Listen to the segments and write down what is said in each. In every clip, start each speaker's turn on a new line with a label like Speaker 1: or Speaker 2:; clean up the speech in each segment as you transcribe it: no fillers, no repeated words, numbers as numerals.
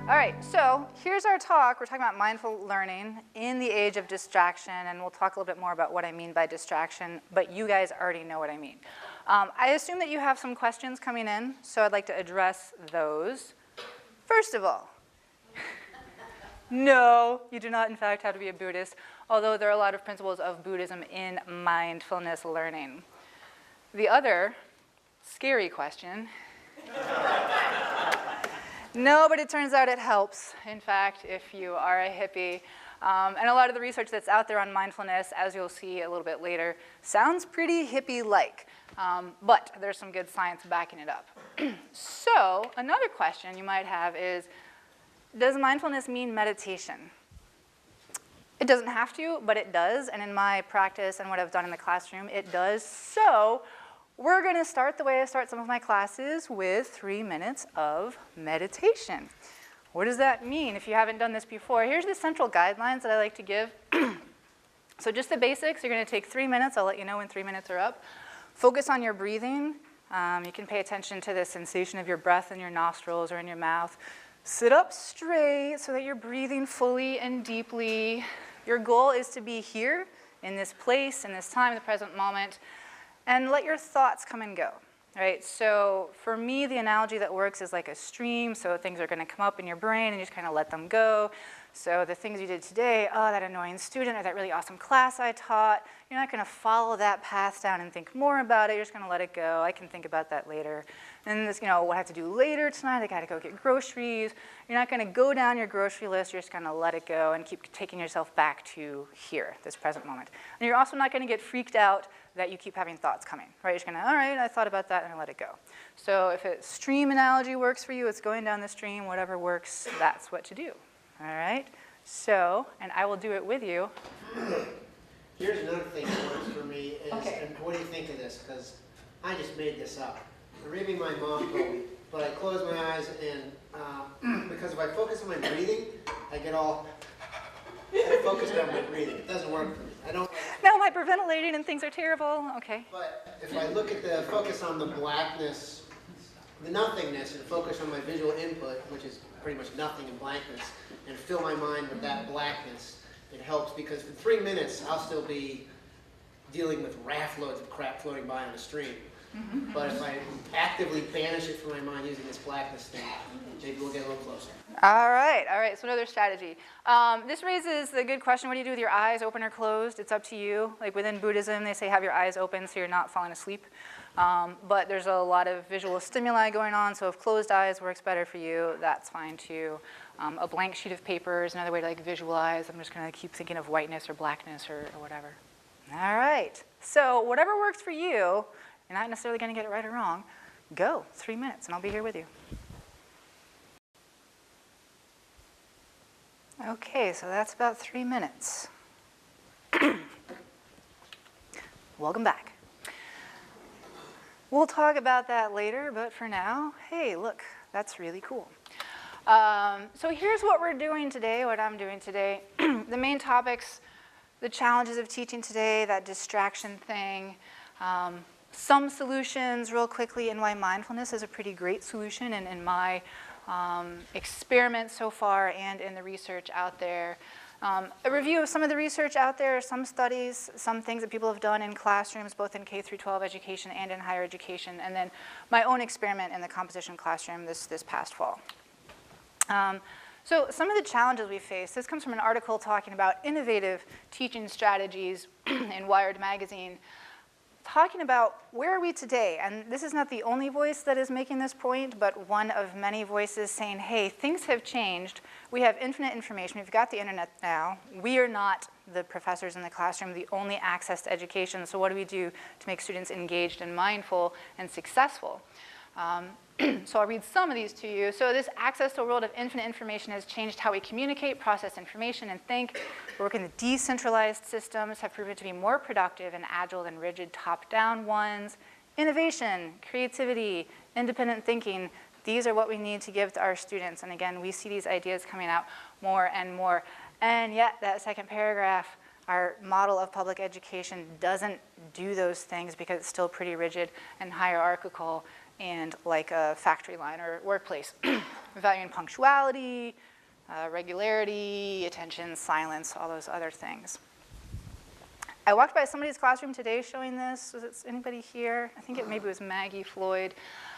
Speaker 1: All right, so here's our talk. We're talking about mindful learning in the age of distraction, and we'll talk a little bit more about what I mean by distraction, but you guys already know what I mean. I assume that you have some questions coming in, so I'd like to address those. First of all, no, you do not, in fact, have to be a Buddhist, although there are a lot of principles of Buddhism in mindfulness learning. The other scary question, no, but it turns out it helps, in fact, if you are a hippie. And a lot of the research that's out there on mindfulness, as you'll see a little bit later, sounds pretty hippie-like. But there's some good science backing it up. So another question you might have is, does mindfulness mean meditation? It doesn't have to, but it does. And in my practice and what I've done in the classroom, it does. So we're going to start the way I start some of my classes with 3 minutes of meditation. What does that mean if you haven't done this before? Here's the central guidelines that I like to give. So just the basics. You're going to take 3 minutes. I'll let you know when 3 minutes are up. Focus on your breathing. You can pay attention to the sensation of your breath in your nostrils or in your mouth. Sit up straight so that you're breathing fully and deeply. Your goal is to be here in this place, in this time, in the present moment, and let your thoughts come and go. Right? So for me, the analogy that works is like a stream. So things are going to come up in your brain, and you just kind of let them go. So the things you did today, oh, that annoying student or that really awesome class I taught, you're not going to follow that path down and think more about it. You're just going to let it go. I can think about that later. And this, what I have to do later tonight, I got to go get groceries. You're not going to go down your grocery list. You're just going to let it go and keep taking yourself back to here, this present moment. And you're also not going to get freaked out that you keep having thoughts coming, right? You're just going to, all right, I thought about that, and I let it go. So if a stream analogy works for you, it's going down the stream. Whatever works, that's what to do. All right? So, and I will do it with you.
Speaker 2: Here's another thing that works for me is, okay. And what do you think of this? Because I just made this up. Or maybe my mom told me, but I close my eyes and, because if I focus on my breathing, I get all focused on my breathing. It doesn't work for me. I don't.
Speaker 1: No, I'm hyperventilating and things are terrible. Okay.
Speaker 2: But if I look at the focus on the blackness, the nothingness, and focus on my visual input, which is pretty much nothing and blankness, and fill my mind with that blackness, it helps because for 3 minutes I'll still be dealing with raft loads of crap floating by on a stream. Mm-hmm. But if I actively banish it from my mind using this blackness thing, maybe we'll get a little closer.
Speaker 1: All right. So another strategy. This raises the good question, what do you do with your eyes, open or closed? It's up to you. Like within Buddhism, they say have your eyes open so you're not falling asleep. But there's a lot of visual stimuli going on, so if closed eyes works better for you, that's fine too. A blank sheet of paper is another way to like visualize. I'm just going to keep thinking of whiteness or blackness or whatever. All right. So whatever works for you, you're not necessarily going to get it right or wrong. Go, 3 minutes, and I'll be here with you. Okay, so that's about 3 minutes. Welcome back. We'll talk about that later, but for now, hey, look, that's really cool. So here's what we're doing today, what I'm doing today. The main topics, the challenges of teaching today, that distraction thing, some solutions real quickly, and why mindfulness is a pretty great solution in my experiments so far and in the research out there. A review of some of the research out there, some studies, some things that people have done in classrooms, both in K through 12 education and in higher education, and then my own experiment in the composition classroom this past fall. So some of the challenges we face, this comes from an article talking about innovative teaching strategies in Wired magazine, talking about where are we today, and this is not the only voice that is making this point, but one of many voices saying, hey, things have changed. We have infinite information. We've got the internet now. We are not the professors in the classroom, the only access to education, so what do we do to make students engaged and mindful and successful? So I'll read some of these to you. So this access to a world of infinite information has changed how we communicate, process information, and think. Working with decentralized systems have proven to be more productive and agile than rigid top-down ones. Innovation, creativity, independent thinking, these are what we need to give to our students. And again, we see these ideas coming out more and more. And yet, that second paragraph, our model of public education doesn't do those things because it's still pretty rigid and hierarchical and like a factory line or workplace. Valuing punctuality, regularity, attention, silence, all those other things. I walked by somebody's classroom today showing this. Was it anybody here? I think maybe it was Maggie Floyd.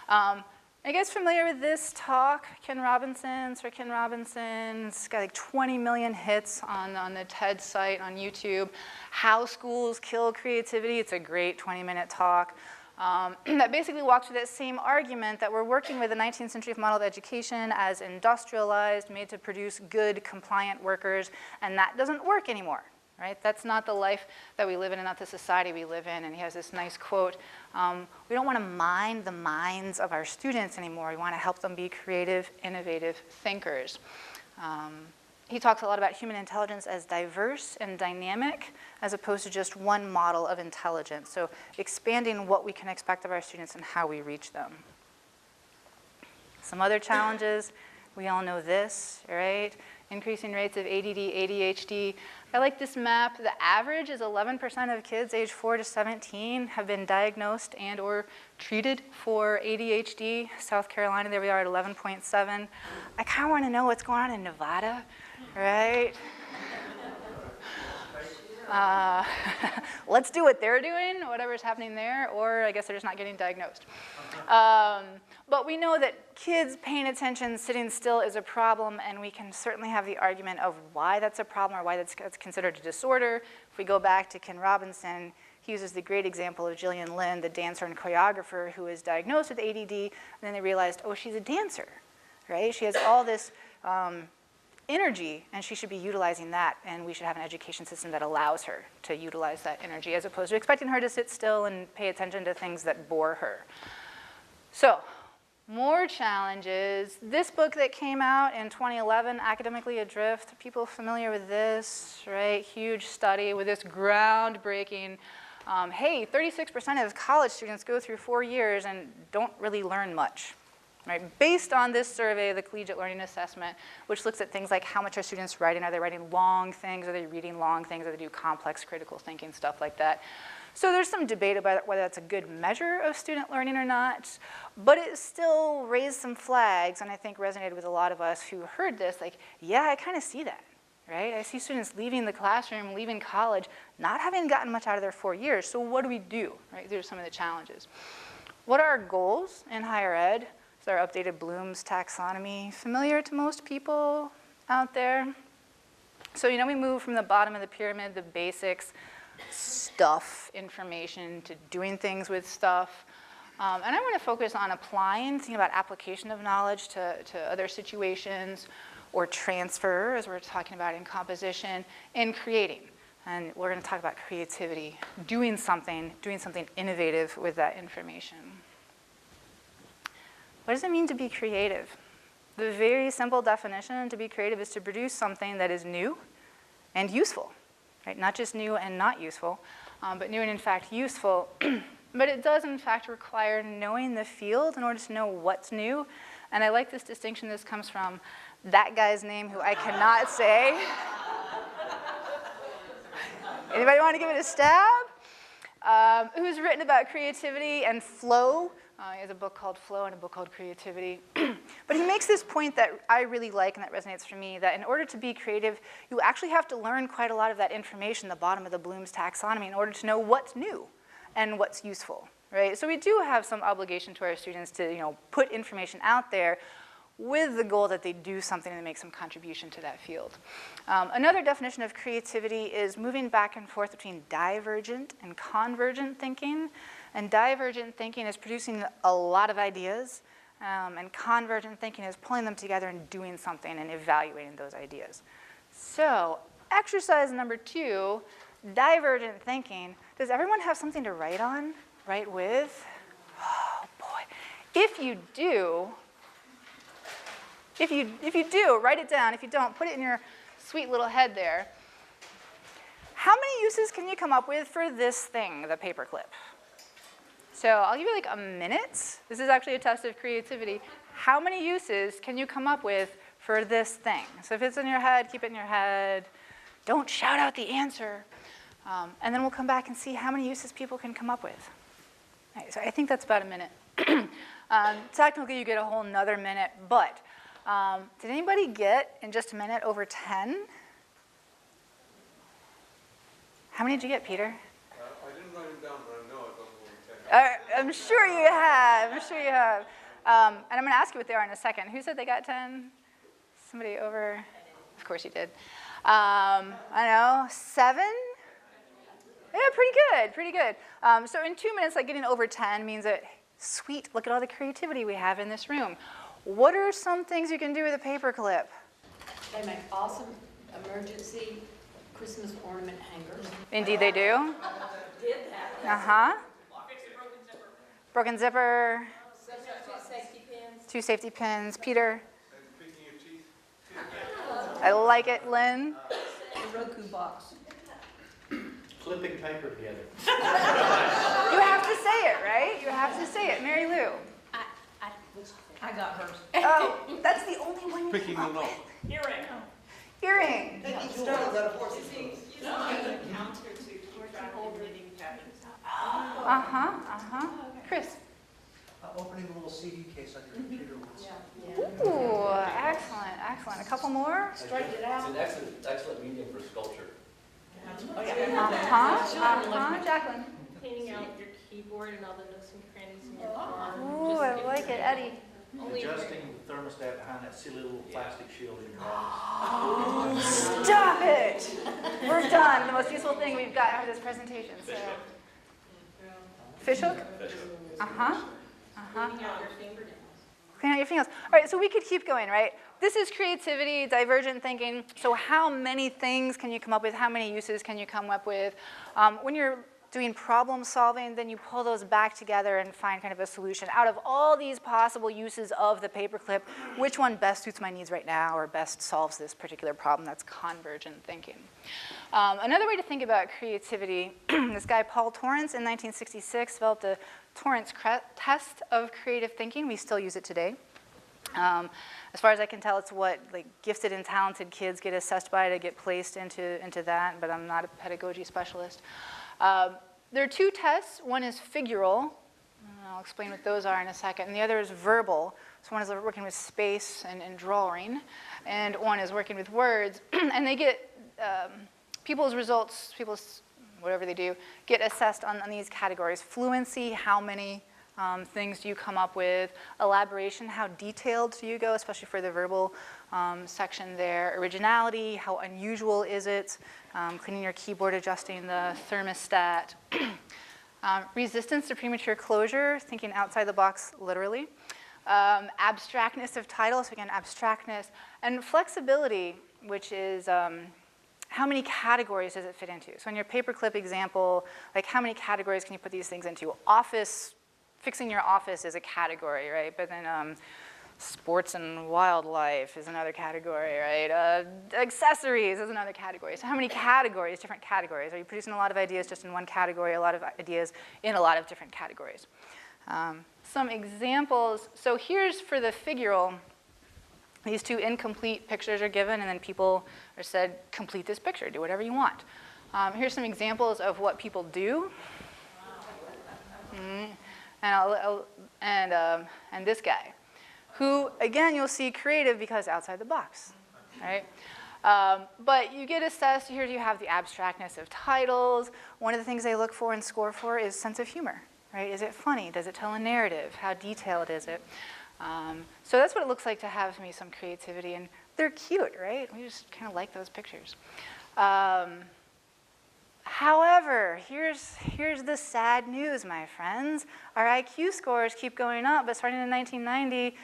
Speaker 1: Are you guys familiar with this talk, Ken Robinson? Sir Ken Robinson. It's got like 20 million hits on the TED site on YouTube. How Schools Kill Creativity. It's a great 20-minute talk that basically walks through that same argument that we're working with the 19th century model of education as industrialized, made to produce good, compliant workers, and that doesn't work anymore. Right? That's not the life that we live in and not the society we live in. And he has this nice quote, we don't want to mine the minds of our students anymore. We want to help them be creative, innovative thinkers. He talks a lot about human intelligence as diverse and dynamic as opposed to just one model of intelligence. So expanding what we can expect of our students and how we reach them. Some other challenges, we all know this, right? Increasing rates of ADD, ADHD. I like this map. The average is 11% of kids age 4 to 17 have been diagnosed and or treated for ADHD. South Carolina, there we are at 11.7. I kind of want to know what's going on in Nevada, right? Let's do what they're doing, whatever's happening there, or I guess they're just not getting diagnosed. But we know that kids paying attention, sitting still is a problem, and we can certainly have the argument of why that's a problem or why that's considered a disorder. If we go back to Ken Robinson, he uses the great example of Jillian Lynn, the dancer and choreographer who was diagnosed with ADD, and then they realized, oh, she's a dancer, right? She has all this energy, and she should be utilizing that, and we should have an education system that allows her to utilize that energy as opposed to expecting her to sit still and pay attention to things that bore her. So, more challenges. This book that came out in 2011, Academically Adrift, people familiar with this, right? Huge study with this groundbreaking, hey, 36% of college students go through 4 years and don't really learn much. Right, based on this survey, the Collegiate Learning Assessment, which looks at things like how much are students writing? Are they writing long things? Are they reading long things? Are they do complex critical thinking, stuff like that? So there's some debate about whether that's a good measure of student learning or not, but it still raised some flags, and I think resonated with a lot of us who heard this, like, yeah, I kind of see that, right? I see students leaving the classroom, leaving college, not having gotten much out of their 4 years, so what do we do, right? These are some of the challenges. What are our goals in higher ed? So our updated Bloom's taxonomy, familiar to most people out there? So, you know, we move from the bottom of the pyramid, the basics, stuff, information, to doing things with stuff. And I want to focus on applying, thinking about application of knowledge to other situations, or transfer, as we're talking about in composition, and creating. And we're going to talk about creativity, doing something innovative with that information. What does it mean to be creative? The very simple definition to be creative is to produce something that is new and useful, right? Not just new and not useful, but new and in fact useful. But it does in fact require knowing the field in order to know what's new. And I like this distinction. This comes from that guy's name who I cannot say. Anybody want to give it a stab? Who's written about creativity and flow. He has a book called Flow and a book called Creativity. But he makes this point that I really like and that resonates for me, that in order to be creative, you actually have to learn quite a lot of that information, the bottom of the Bloom's taxonomy, in order to know what's new and what's useful, right? So we do have some obligation to our students to, you know, put information out there with the goal that they do something and make some contribution to that field. Another definition of creativity is moving back and forth between divergent and convergent thinking. And divergent thinking is producing a lot of ideas, and convergent thinking is pulling them together and doing something and evaluating those ideas. So, exercise number 2, divergent thinking. Does everyone have something to write on, write with? Oh boy. If you do, write it down. If you don't, put it in your sweet little head there. How many uses can you come up with for this thing, the paperclip? So I'll give you like a minute. This is actually a test of creativity. How many uses can you come up with for this thing? So if it's in your head, keep it in your head. Don't shout out the answer. And then we'll come back and see how many uses people can come up with. All right, so I think that's about a minute. Technically, you get a whole nother minute, but did anybody get, in just a minute, over 10? How many did you get, Peter?
Speaker 3: I didn't write them down, but I know it wasn't over 10.
Speaker 1: I'm sure you have. I'm sure you have. And I'm going to ask you what they are in a second. Who said they got 10? Somebody over? Of course you did. I know, 7? Yeah, pretty good. So in 2 minutes, like getting over 10 means that, sweet, look at all the creativity we have in this room. What are some things you can do with a paperclip?
Speaker 4: They make awesome emergency Christmas ornament hangers.
Speaker 1: Indeed they do.
Speaker 4: Did that.
Speaker 1: Uh-huh. Broken zipper.
Speaker 4: 2 safety pins.
Speaker 1: 2 safety pins. Peter.
Speaker 3: And picking your teeth.
Speaker 1: I like it. Lynn.
Speaker 4: A Roku box.
Speaker 5: Clipping paper together.
Speaker 1: You have to say it, right? You have to say it. Mary Lou.
Speaker 4: I got hers.
Speaker 1: Oh, that's the only one you
Speaker 3: Picking
Speaker 1: came
Speaker 3: them
Speaker 1: up
Speaker 3: up.
Speaker 1: with.
Speaker 4: Earring.
Speaker 1: Earring. Uh-huh. Chris.
Speaker 6: Opening a little CD case on your computer once.
Speaker 1: Ooh, excellent. A couple more?
Speaker 4: Straighten it out.
Speaker 5: It's an excellent medium for sculpture.
Speaker 1: Jacqueline.
Speaker 7: Cleaning out your keyboard and all the nooks and crannies in your car.
Speaker 1: Ooh, I like it. Eddie.
Speaker 5: Adjusting the thermostat behind that silly little plastic shield in your office.
Speaker 1: Stop it! We're done. The most useful thing we've got out of this presentation. So. Fish hook? Uh-huh.
Speaker 7: Cleaning out your fingernails.
Speaker 1: Clean out your fingernails. All right, so we could keep going, right? This is creativity, divergent thinking. So how many things can you come up with? How many uses can you come up with? When you're doing problem solving, then you pull those back together and find kind of a solution. Out of all these possible uses of the paperclip, which one best suits my needs right now or best solves this particular problem? That's convergent thinking. Another way to think about creativity, this guy Paul Torrance in 1966 developed the Torrance test of creative thinking. We still use it today. As far as I can tell, it's what like gifted and talented kids get assessed by to get placed into that, but I'm not a pedagogy specialist. There are 2 tests. One is figural, and I'll explain what those are in a second, and the other is verbal. So one is working with space and drawing, and one is working with words, and they get people's results, whatever they do, get assessed on these categories. Fluency, how many things do you come up with? Elaboration, how detailed do you go, especially for the verbal section there. Originality, how unusual is it? Cleaning your keyboard, adjusting the thermostat. Resistance to premature closure, thinking outside the box literally. Abstractness of title, so again, abstractness. And flexibility, which is how many categories does it fit into? So in your paperclip example, like how many categories can you put these things into? Office, fixing your office is a category, right? But then sports and wildlife is another category, right? Accessories is another category. So how many categories, different categories? Are you producing a lot of ideas just in one category, a lot of ideas in a lot of different categories? Some examples. So here's for the figural. These 2 incomplete pictures are given, and then people are said, complete this picture, do whatever you want. Here's some examples of what people do. And this guy, who, again, you'll see creative because outside the box, right? But you get assessed, here you have the abstractness of titles. One of the things they look for and score for is sense of humor, right? Is it funny? Does it tell a narrative? How detailed is it? So that's what it looks like to have me some creativity, and they're cute, right? We just kind of like those pictures. However, here's the sad news, my friends. Our IQ scores keep going up, but starting in 1990,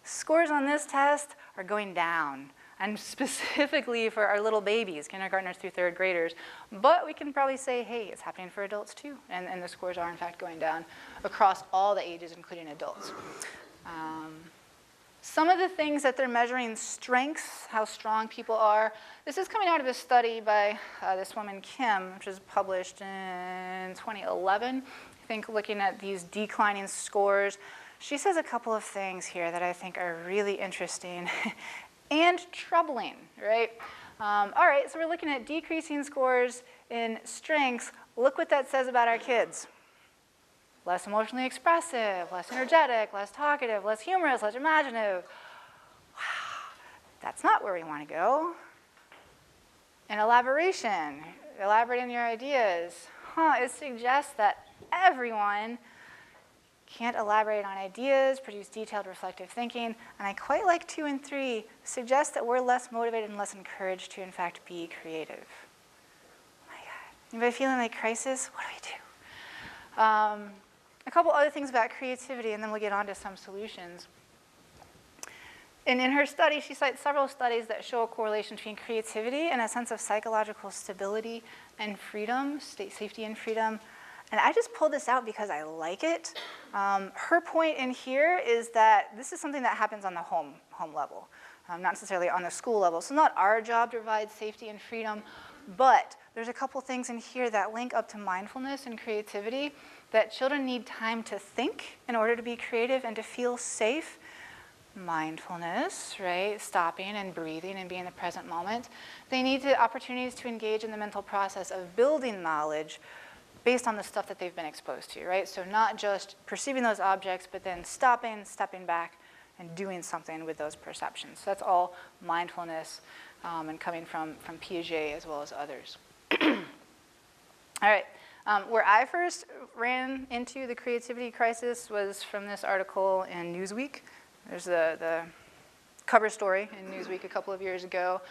Speaker 1: scores on this test are going down, and specifically for our little babies, kindergartners through 3rd graders. But we can probably say, hey, it's happening for adults too, and the scores are in fact going down across all the ages, including adults. Some of the things that they're measuring, strengths, how strong people are. This is coming out of a study by this woman, Kim, which was published in 2011. I think looking at these declining scores. She says a couple of things here that I think are really interesting and troubling, right? All right, so we're looking at decreasing scores in strengths. Look what that says about our kids. less emotionally expressive, less energetic, less talkative, less humorous, less imaginative. Wow, that's not where we want to go. And elaboration, elaborate on your ideas. It suggests that everyone can't elaborate on ideas, produce detailed reflective thinking, and I quite like 2 and 3, suggest that we're less motivated and less encouraged to, in fact, be creative. Oh my God. Anybody feeling like crisis? What do we do? A couple other things about creativity, and then we'll get on to some solutions. And in her study, she cites several studies that show a correlation between creativity and a sense of psychological stability and freedom, safety and freedom. And I just pulled this out because I like it. Her point in here is that this is something that happens on the home level, not necessarily on the school level. So not our job to provide safety and freedom, but there's a couple things in here that link up to mindfulness and creativity, that children need time to think in order to be creative and to feel safe. Mindfulness, right? Stopping and breathing and being in the present moment. They need opportunities to engage in the mental process of building knowledge based on the stuff that they've been exposed to, right? So not just perceiving those objects, but then stepping back, and doing something with those perceptions. So that's all mindfulness and coming from Piaget as well as others. All right, where I first ran into the creativity crisis was from this article in Newsweek. There's the cover story in Newsweek a couple of years ago.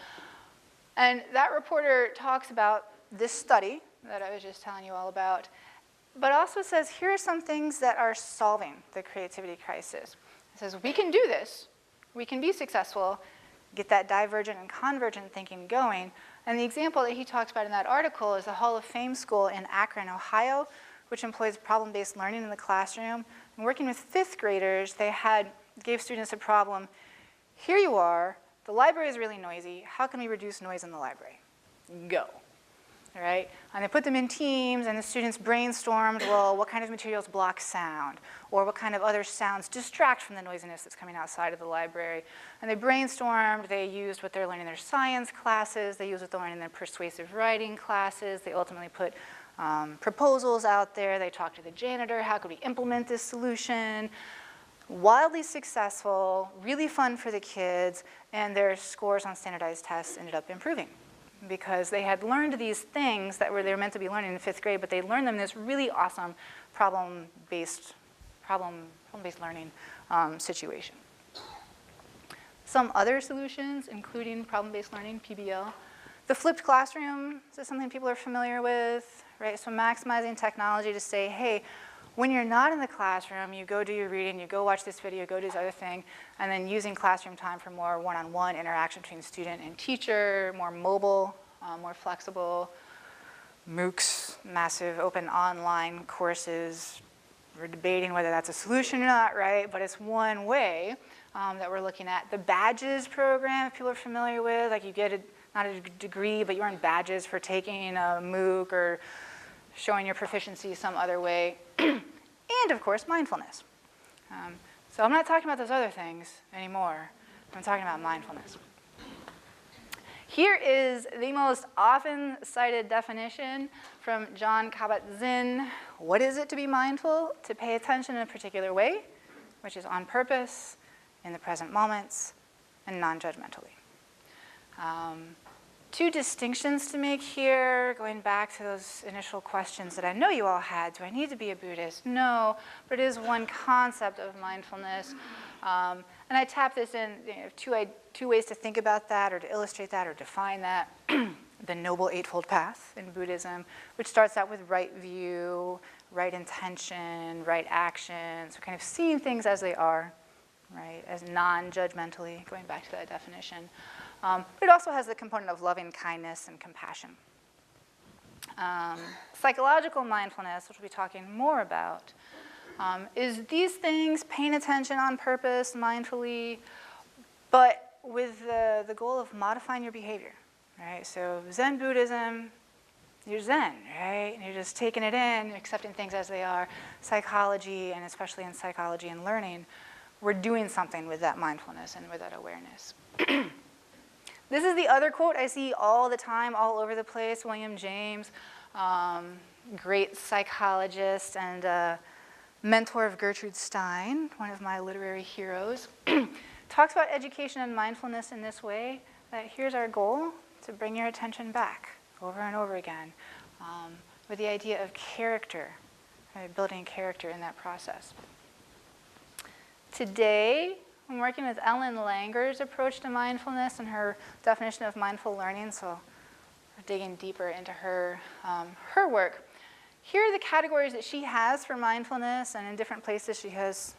Speaker 1: And that reporter talks about this study that I was just telling you all about, but also says, here are some things that are solving the creativity crisis. It says, we can do this. We can be successful, get that divergent and convergent thinking going. And the example that he talks about in that article is the Hall of Fame School in Akron, Ohio, which employs problem-based learning in the classroom. And working with 5th graders, they gave students a problem. Here you are. The library is really noisy. How can we reduce noise in the library? Go. All right? And they put them in teams, and the students brainstormed, well, what kind of materials block sound? Or what kind of other sounds distract from the noisiness that's coming outside of the library? And they brainstormed. They used what they're learning in their science classes. They used what they're learning in their persuasive writing classes. They ultimately put proposals out there. They talked to the janitor. How could we implement this solution? Wildly successful, really fun for the kids, and their scores on standardized tests ended up improving because they had learned these things that they were meant to be learning in 5th grade, but they learned them in this really awesome problem-based learning situation. Some other solutions, including problem-based learning, PBL. The flipped classroom, is this something people are familiar with, right? So maximizing technology to say, hey, when you're not in the classroom, you go do your reading, you go watch this video, go do this other thing, and then using classroom time for more one-on-one interaction between student and teacher, more mobile, more flexible. MOOCs, massive open online courses. We're debating whether that's a solution or not, right? But it's one way that we're looking at. The badges program, if people are familiar with, like you get not a degree, but you earn badges for taking a MOOC or showing your proficiency some other way. And of course, mindfulness. So I'm not talking about those other things anymore. I'm talking about mindfulness. Here is the most often cited definition from John Kabat-Zinn. What is it to be mindful? To pay attention in a particular way, which is on purpose, in the present moments, and non-judgmentally. 2 distinctions to make here, going back to those initial questions that I know you all had. Do I need to be a Buddhist? No, but it is one concept of mindfulness. And I tap this in, two ways to think about that or to illustrate that or define that. The Noble Eightfold Path in Buddhism, which starts out with right view, right intention, right action, so kind of seeing things as they are, right, as non-judgmentally, going back to that definition. But it also has the component of loving kindness and compassion. Psychological mindfulness, which we'll be talking more about, is these things, paying attention on purpose, mindfully, but with the goal of modifying your behavior, right? So Zen Buddhism, you're Zen, right? And you're just taking it in, accepting things as they are. Psychology, and especially in psychology and learning, we're doing something with that mindfulness and with that awareness. This is the other quote I see all the time, all over the place. William James, great psychologist and mentor of Gertrude Stein, one of my literary heroes, talks about education and mindfulness in this way, that here's our goal, to bring your attention back over and over again, with the idea of character, right, building character in that process. Today, I'm working with Ellen Langer's approach to mindfulness and her definition of mindful learning, so we're digging deeper into her work. Here are the categories that she has for mindfulness, and in different places she has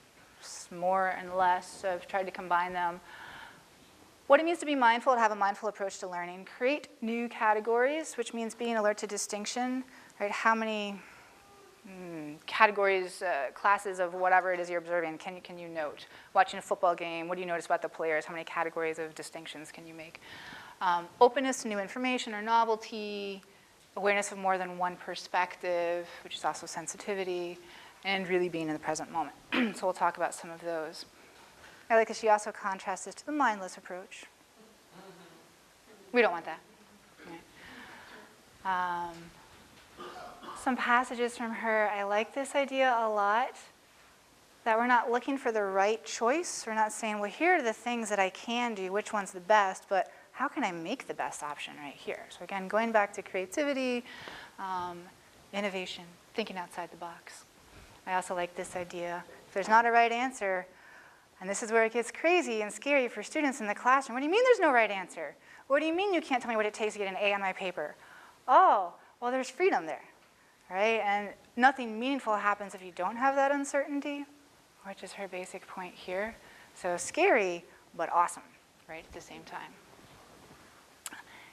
Speaker 1: more and less, so I've tried to combine them. What it means to be mindful, to have a mindful approach to learning. Create new categories, which means being alert to distinction, right? How many categories, classes of whatever it is you're observing can you note? Watching a football game, what do you notice about the players? How many categories of distinctions can you make? Openness to new information or novelty, awareness of more than one perspective, which is also sensitivity, and really being in the present moment. So we'll talk about some of those. I like that she also contrasts this to the mindless approach. We don't want that. Right. Some passages from her, I like this idea a lot, that we're not looking for the right choice. We're not saying, well, here are the things that I can do, which one's the best, but how can I make the best option right here? So again, going back to creativity, innovation, thinking outside the box. I also like this idea, if there's not a right answer, and this is where it gets crazy and scary for students in the classroom. What do you mean there's no right answer? What do you mean you can't tell me what it takes to get an A on my paper? Oh, well, there's freedom there, right? And nothing meaningful happens if you don't have that uncertainty, which is her basic point here. So scary, but awesome, right, at the same time.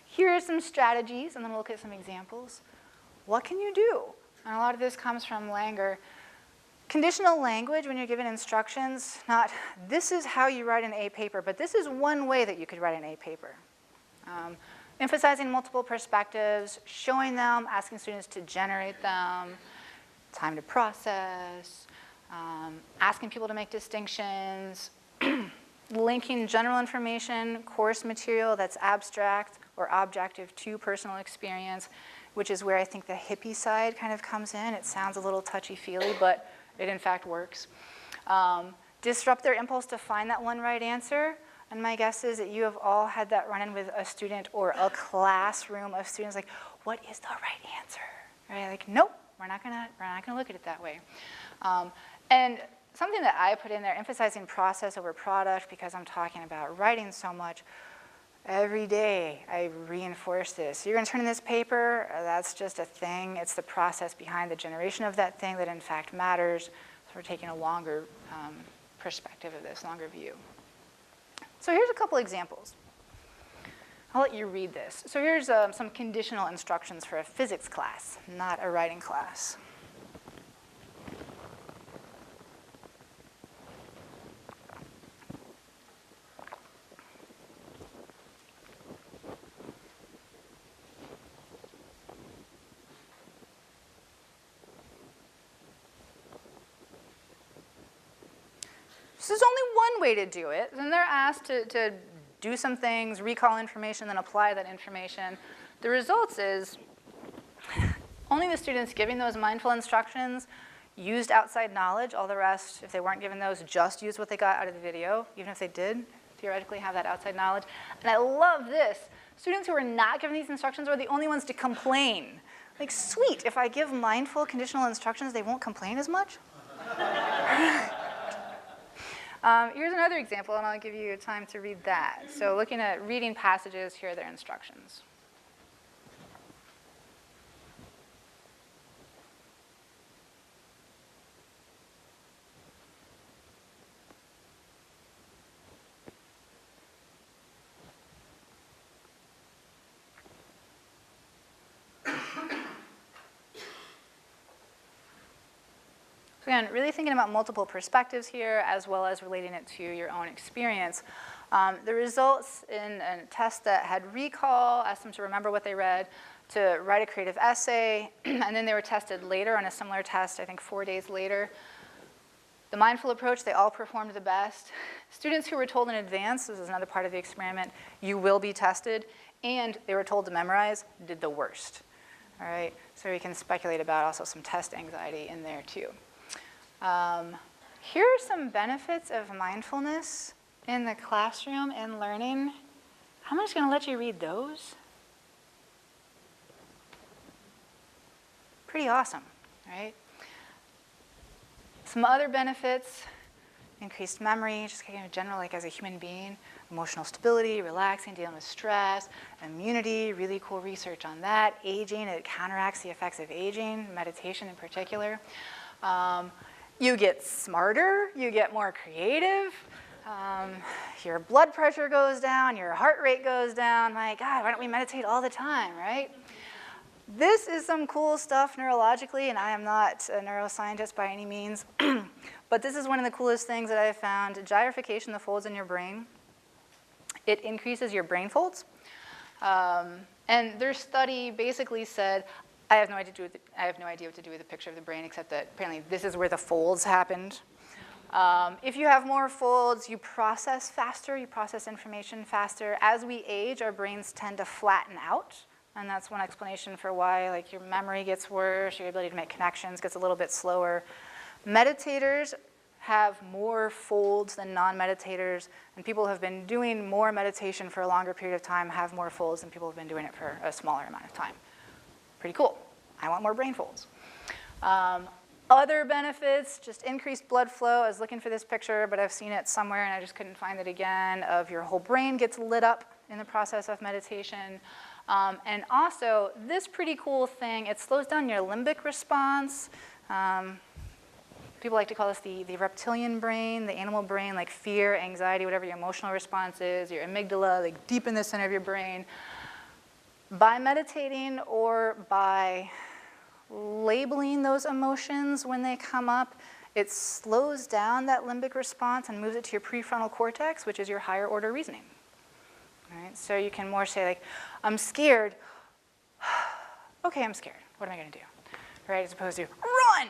Speaker 1: Here are some strategies, and then we'll look at some examples. What can you do? And a lot of this comes from Langer. Conditional language, when you're given instructions, not this is how you write an A paper, but this is one way that you could write an A paper. Emphasizing multiple perspectives, showing them, asking students to generate them, time to process, asking people to make distinctions, linking general information, course material that's abstract or objective to personal experience, which is where I think the hippie side kind of comes in. It sounds a little touchy-feely, but it in fact works. Disrupt their impulse to find that one right answer. And my guess is that you have all had that run-in with a student or a classroom of students like, what is the right answer? Right? Like, nope, we're not gonna look at it that way. And something that I put in there, emphasizing process over product, because I'm talking about writing so much. Every day I reinforce this. You're gonna turn in this paper, that's just a thing. It's the process behind the generation of that thing that in fact matters. So we're taking a longer perspective of this, longer view. So here's a couple examples. I'll let you read this. So here's some conditional instructions for a physics class, not a writing class. So there's only one way to do it, and they're asked to do some things, recall information, then apply that information. The results is only the students giving those mindful instructions used outside knowledge. All the rest, if they weren't given those, just used what they got out of the video, even if they did theoretically have that outside knowledge. And I love this. Students who are not given these instructions are the only ones to complain. Like, sweet, if I give mindful conditional instructions, they won't complain as much. Here's another example, and I'll give you time to read that. So looking at reading passages, here are their instructions. Again, really thinking about multiple perspectives here, as well as relating it to your own experience. The results in a test that had recall, asked them to remember what they read, to write a creative essay, and then they were tested later on a similar test, I think 4 days later. The mindful approach, they all performed the best. Students who were told in advance, this is another part of the experiment, you will be tested, and they were told to memorize, did the worst. All right, so we can speculate about also some test anxiety in there too. Here are some benefits of mindfulness in the classroom and learning. I'm just going to let you read those. Pretty awesome, right? Some other benefits: increased memory, just general, like as a human being, emotional stability, relaxing, dealing with stress, immunity, really cool research on that. Aging, it counteracts the effects of aging, meditation in particular. You get smarter, you get more creative, your blood pressure goes down, your heart rate goes down. My God, why don't we meditate all the time, right? This is some cool stuff neurologically, and I am not a neuroscientist by any means, but this is one of the coolest things that I've found. Gyrification, the folds in your brain, it increases your brain folds. And their study basically said, I have no idea what to do with the picture of the brain, except that apparently this is where the folds happened. If you have more folds, you process faster, you process information faster. As we age, our brains tend to flatten out, and that's one explanation for why like your memory gets worse, your ability to make connections gets a little bit slower. Meditators have more folds than non-meditators, and people who have been doing more meditation for a longer period of time have more folds than people who have been doing it for a smaller amount of time. Pretty cool. I want more brain folds. Other benefits, just increased blood flow. I was looking for this picture, but I've seen it somewhere and I just couldn't find it again, of your whole brain gets lit up in the process of meditation. And also, this pretty cool thing, it slows down your limbic response. People like to call this the reptilian brain, the animal brain, like fear, anxiety, whatever your emotional response is, your amygdala, like deep in the center of your brain. By meditating or by labeling those emotions when they come up, it slows down that limbic response and moves it to your prefrontal cortex, which is your higher order reasoning. All right? So you can more say like, I'm scared. Okay, I'm scared. What am I going to do? Right? As opposed to run.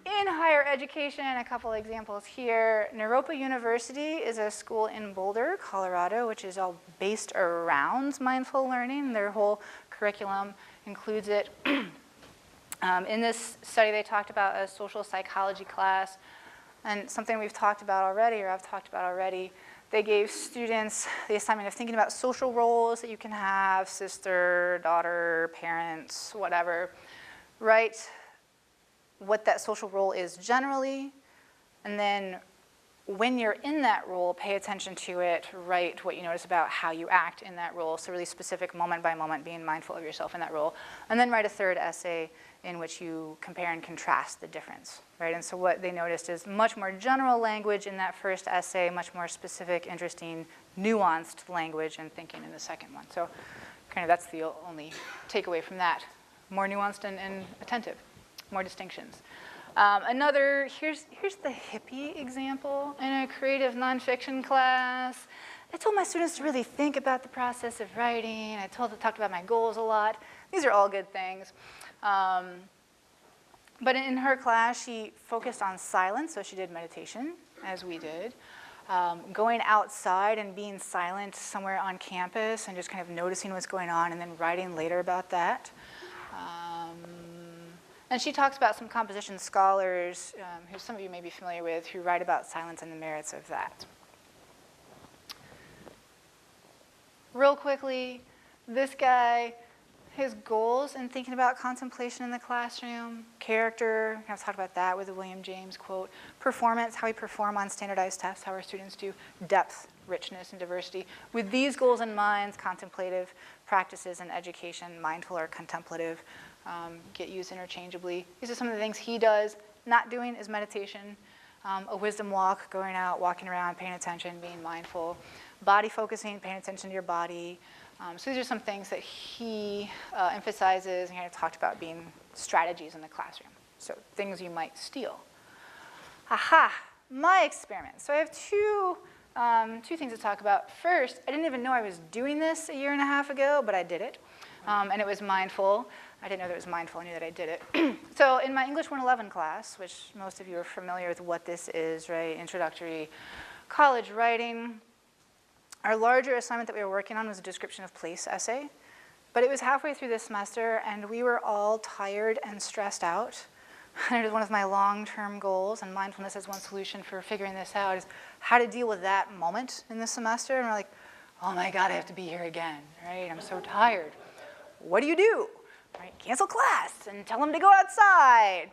Speaker 1: In higher education, a couple examples here. Naropa University is a school in Boulder, Colorado, which is all based around mindful learning. Their whole curriculum includes it. In this study, they talked about a social psychology class, and something we've talked about already, or I've talked about already. They gave students the assignment of thinking about social roles that you can have: sister, daughter, parents, whatever. Write what that social role is generally, and then when you're in that role, pay attention to it, write what you notice about how you act in that role, so really specific, moment by moment, being mindful of yourself in that role, and then write a third essay in which you compare and contrast the difference, right? And so what they noticed is much more general language in that first essay, much more specific, interesting, nuanced language and thinking in the second one. So kind of that's the only takeaway from that, more nuanced and attentive. More distinctions. Here's the hippie example in a creative nonfiction class. I told my students to really think about the process of writing. I talked about my goals a lot. These are all good things. But in her class, she focused on silence, so she did meditation, as we did. Going outside and being silent somewhere on campus and just kind of noticing what's going on and then writing later about that. And she talks about some composition scholars, who some of you may be familiar with, who write about silence and the merits of that. Real quickly, this guy, his goals in thinking about contemplation in the classroom: character, I've talked about that with the William James quote; performance, how we perform on standardized tests, how our students do; depth, richness, and diversity. With these goals in mind, contemplative practices in education, mindful or contemplative, get used interchangeably. These are some of the things he does. Not doing is meditation. A wisdom walk, going out, walking around, paying attention, being mindful. Body focusing, paying attention to your body. So these are some things that he emphasizes and kind of talked about being strategies in the classroom. So things you might steal. Aha, my experiment. So I have two things to talk about. First, I didn't even know I was doing this a year and a half ago, but I did it. And it was mindful. I didn't know that it was mindful. I knew that I did it. So in my English 111 class, which most of you are familiar with what this is, right? Introductory college writing. Our larger assignment that we were working on was a description of place essay. But it was halfway through the semester, and we were all tired and stressed out. And it was one of my long-term goals, and mindfulness is one solution for figuring this out, is how to deal with that moment in the semester. And we're like, oh my God, I have to be here again, right? I'm so tired. What do? Right? Cancel class and tell them to go outside.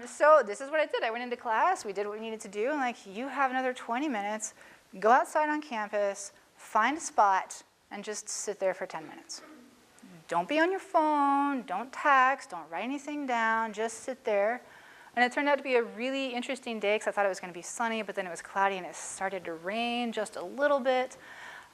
Speaker 1: So this is what I did. I went into class, we did what we needed to do, and like, you have another 20 minutes, go outside on campus, find a spot, and just sit there for 10 minutes. Don't be on your phone, don't text, don't write anything down, just sit there. And it turned out to be a really interesting day because I thought it was going to be sunny, but then it was cloudy and it started to rain just a little bit.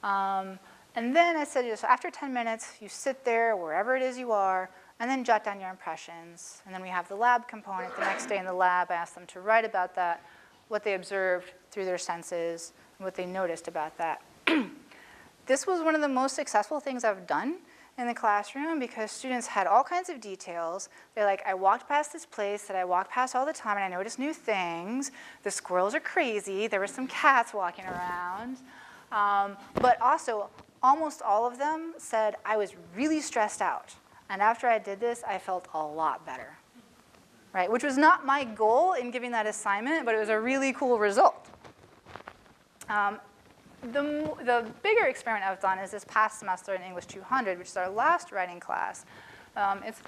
Speaker 1: And then I said, so after 10 minutes, you sit there wherever it is you are, and then jot down your impressions. And then we have the lab component. The next day in the lab, I asked them to write about that, what they observed through their senses, and what they noticed about that. This was one of the most successful things I've done in the classroom because students had all kinds of details. They're like, I walked past this place that I walk past all the time and I noticed new things. The squirrels are crazy. There were some cats walking around. But also, almost all of them said, I was really stressed out. And after I did this, I felt a lot better, right? Which was not my goal in giving that assignment, but it was a really cool result. The bigger experiment I've done is this past semester in English 200, which is our last writing class. It's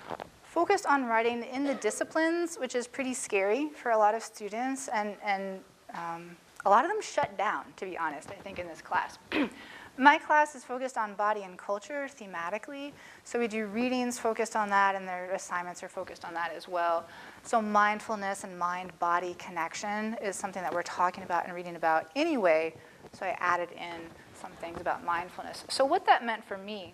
Speaker 1: focused on writing in the disciplines, which is pretty scary for a lot of students, and a lot of them shut down, to be honest, I think, in this class. My class is focused on body and culture thematically, so we do readings focused on that, and their assignments are focused on that as well. So mindfulness and mind-body connection is something that we're talking about and reading about anyway, so I added in some things about mindfulness. So what that meant for me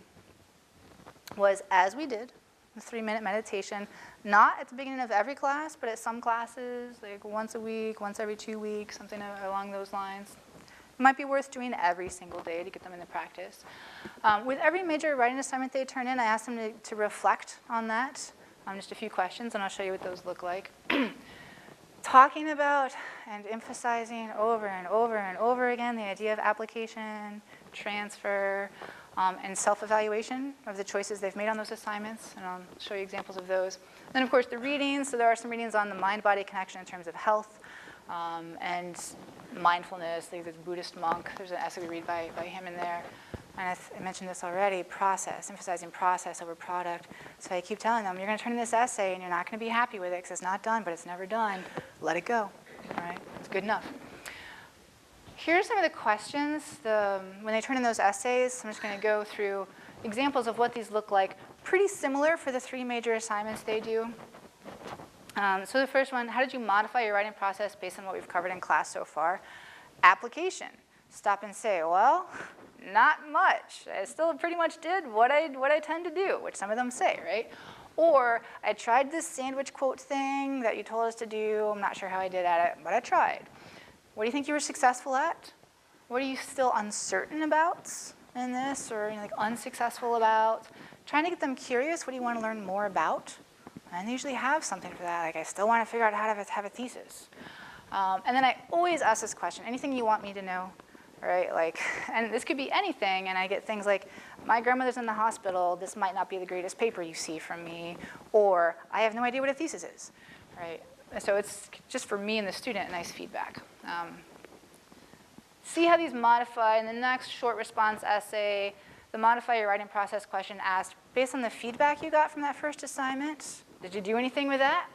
Speaker 1: was, as we did, the 3-minute meditation, not at the beginning of every class, but at some classes, like once a week, once every 2 weeks, something along those lines. It might be worth doing every single day to get them into practice. With every major writing assignment they turn in, I ask them to reflect on that. Just a few questions, and I'll show you what those look like. Talking about and emphasizing over and over and over again the idea of application, transfer, and self-evaluation of the choices they've made on those assignments, and I'll show you examples of those. Then, of course, the readings. So there are some readings on the mind-body connection in terms of health and mindfulness. There's a Buddhist monk. There's an essay we read by him in there. And I mentioned this already, process, emphasizing process over product. So I keep telling them, you're going to turn in this essay, and you're not going to be happy with it because it's not done, but it's never done. Let it go, all right? It's good enough. Here are some of the questions. When they turn in those essays, I'm just going to go through examples of what these look like. Pretty similar for the 3 major assignments they do. So the first one, how did you modify your writing process based on what we've covered in class so far? Application. Stop and say, well, not much. I still pretty much did what I tend to do, which some of them say, right? Or I tried this sandwich quote thing that you told us to do. I'm not sure how I did at it, but I tried. What do you think you were successful at? What are you still uncertain about in this, or like unsuccessful about? Trying to get them curious. What do you want to learn more about? And they usually have something for that. Like, I still want to figure out how to have a thesis. And then I always ask this question: anything you want me to know? Right, like, and this could be anything, and I get things like, my grandmother's in the hospital, this might not be the greatest paper you see from me, or I have no idea what a thesis is, right? So it's just for me and the student, nice feedback. See how these modify. In the next short response essay, the modify your writing process question asked, based on the feedback you got from that first assignment, did you do anything with that?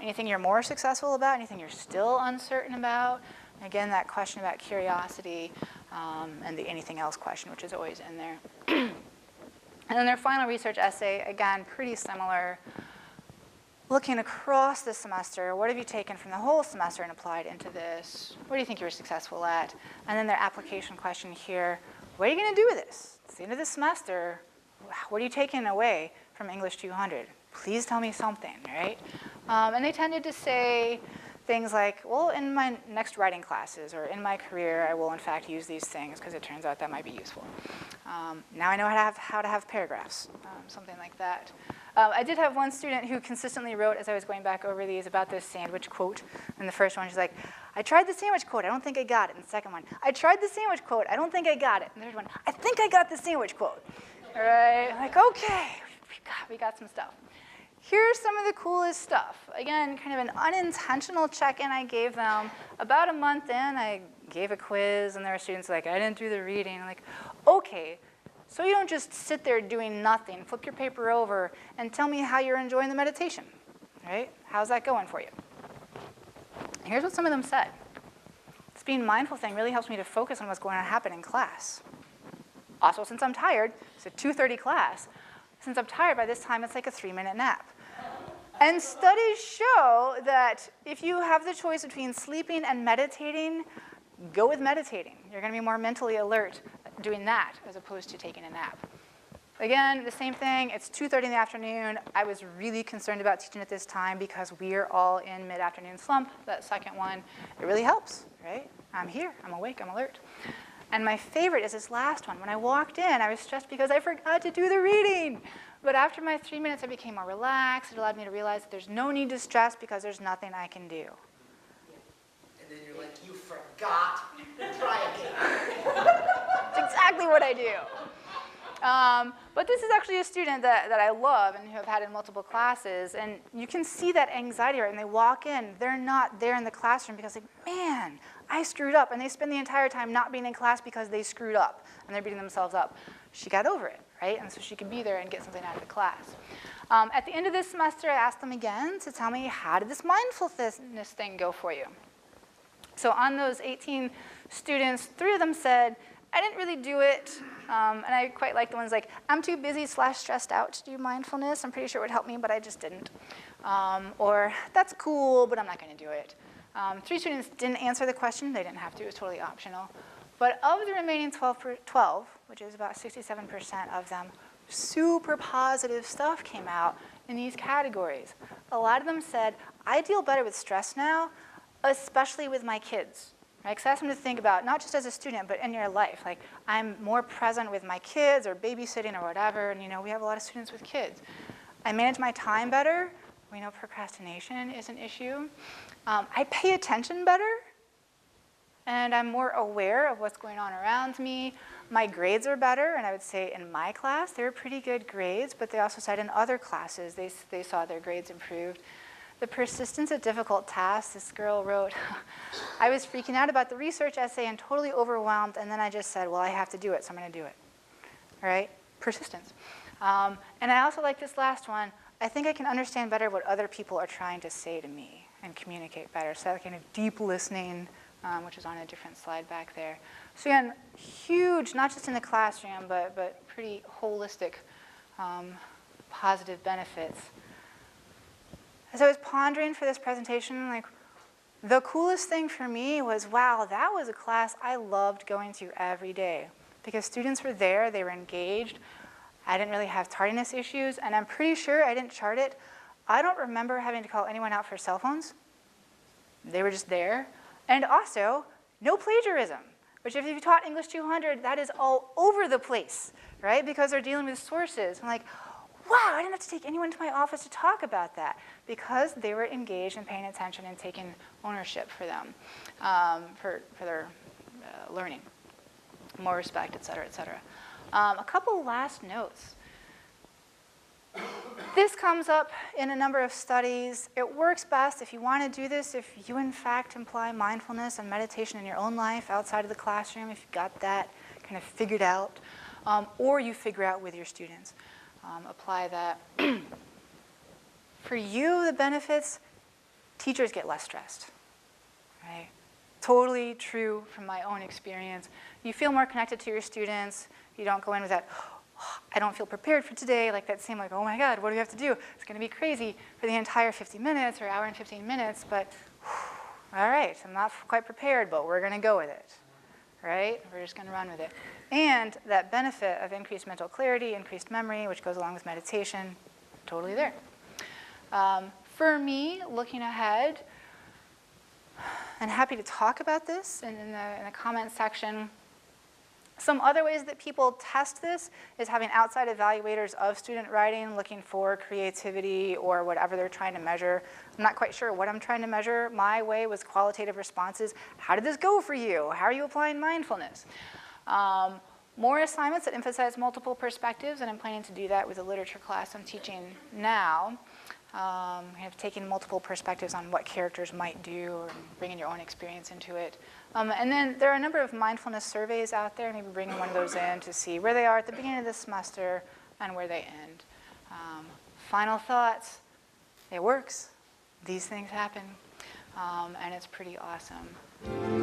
Speaker 1: Anything you're more successful about, anything you're still uncertain about? Again, that question about curiosity and the anything else question, which is always in there. And then their final research essay, again, pretty similar. Looking across the semester, what have you taken from the whole semester and applied into this? What do you think you were successful at? And then their application question here, what are you going to do with this? It's the end of the semester. What are you taking away from English 200? Please tell me something, right? And they tended to say things like, well, in my next writing classes or in my career, I will in fact use these things because it turns out that might be useful. Now I know how to have paragraphs, something like that. I did have one student who consistently wrote, as I was going back over these, about this sandwich quote. And the first one, she's like, I tried the sandwich quote, I don't think I got it. And the second one, I tried the sandwich quote, I don't think I got it. And the third one, I think I got the sandwich quote. All right, like, okay, we got some stuff. here's some of the coolest stuff. Again, kind of an unintentional check-in I gave them. About a month in, I gave a quiz, and there were students like, I didn't do the reading. I'm like, okay, so you don't just sit there doing nothing. Flip your paper over and tell me how you're enjoying the meditation, right? How's that going for you? Here's what some of them said. This being mindful thing really helps me to focus on what's going to happen in class. Also, since I'm tired, it's a 2:30 class. Since I'm tired, by this time, it's like a 3-minute nap. And studies show that if you have the choice between sleeping and meditating, go with meditating. You're going to be more mentally alert doing that as opposed to taking a nap. Again, the same thing. It's 2:30 in the afternoon. I was really concerned about teaching at this time because we're all in mid-afternoon slump, that second one. It really helps, right? I'm here. I'm awake. I'm alert. And my favorite is this last one. When I walked in, I was stressed because I forgot to do the reading. But after my 3 minutes, I became more relaxed. It allowed me to realize that there's no need to stress because there's nothing I can do.
Speaker 2: And then you're like, you forgot. Try again.
Speaker 1: That's exactly what I do. But this is actually a student that I love and who I've had in multiple classes. And you can see that anxiety, right? When they walk in, they're not there in the classroom because, like, man, I screwed up. And they spend the entire time not being in class because they screwed up. And they're beating themselves up. She got over it, right? And so she could be there and get something out of the class. At the end of this semester, I asked them again to tell me, how did this mindfulness thing go for you? So on those 18 students, 3 of them said, I didn't really do it. And I quite like the ones like, I'm too busy / stressed out to do mindfulness. I'm pretty sure it would help me, but I just didn't. Or that's cool, but I'm not going to do it. 3 students didn't answer the question. They didn't have to. It was totally optional. But of the remaining 12, which is about 67% of them, super positive stuff came out in these categories. A lot of them said, I deal better with stress now, especially with my kids. Right? Because I asked them to think about, not just as a student, but in your life. Like, I'm more present with my kids or babysitting or whatever. And, we have a lot of students with kids. I manage my time better. We know procrastination is an issue. I pay attention better. And I'm more aware of what's going on around me. My grades are better. And I would say in my class, they were pretty good grades. But they also said in other classes, they saw their grades improved. The persistence of difficult tasks, this girl wrote, I was freaking out about the research essay and totally overwhelmed, and then I just said, well, I have to do it, so I'm going to do it. All right? Persistence. And I also like this last one. I think I can understand better what other people are trying to say to me and communicate better. So that kind of deep listening, which is on a different slide back there. So again, huge, not just in the classroom, but pretty holistic positive benefits. As I was pondering for this presentation, like, the coolest thing for me was, wow, that was a class I loved going to every day. Because students were there, they were engaged. I didn't really have tardiness issues, and I'm pretty sure I didn't chart it. I don't remember having to call anyone out for cell phones. They were just there. And also, no plagiarism, which if you've taught English 200, that is all over the place, right? Because they're dealing with sources. I'm like, wow, I didn't have to take anyone to my office to talk about that because they were engaged and paying attention and taking ownership for them, for their learning, more respect, et cetera, et cetera. A couple last notes. This comes up in a number of studies. It works best if you want to do this, if you in fact imply mindfulness and meditation in your own life outside of the classroom, if you've got that kind of figured out, or you figure out with your students. Apply that. For you, the benefits, teachers get less stressed, right? Totally true from my own experience. You feel more connected to your students. You don't go in with that, oh, I don't feel prepared for today, like that same, like, oh my God, what do we have to do? It's going to be crazy for the entire 50 minutes or hour and 15 minutes, but all right, I'm not quite prepared, but we're going to go with it, right? We're just going to run with it. And that benefit of increased mental clarity, increased memory, which goes along with meditation, totally there. For me, looking ahead, and happy to talk about this in the comment section. Some other ways that people test this is having outside evaluators of student writing, looking for creativity or whatever they're trying to measure. I'm not quite sure what I'm trying to measure. My way was qualitative responses. How did this go for you? How are you applying mindfulness? More assignments that emphasize multiple perspectives, and I'm planning to do that with a literature class I'm teaching now. have taken multiple perspectives on what characters might do or bringing your own experience into it. And then there are a number of mindfulness surveys out there, maybe bringing one of those in to see where they are at the beginning of the semester and where they end. Final thoughts, it works. These things happen, and it's pretty awesome.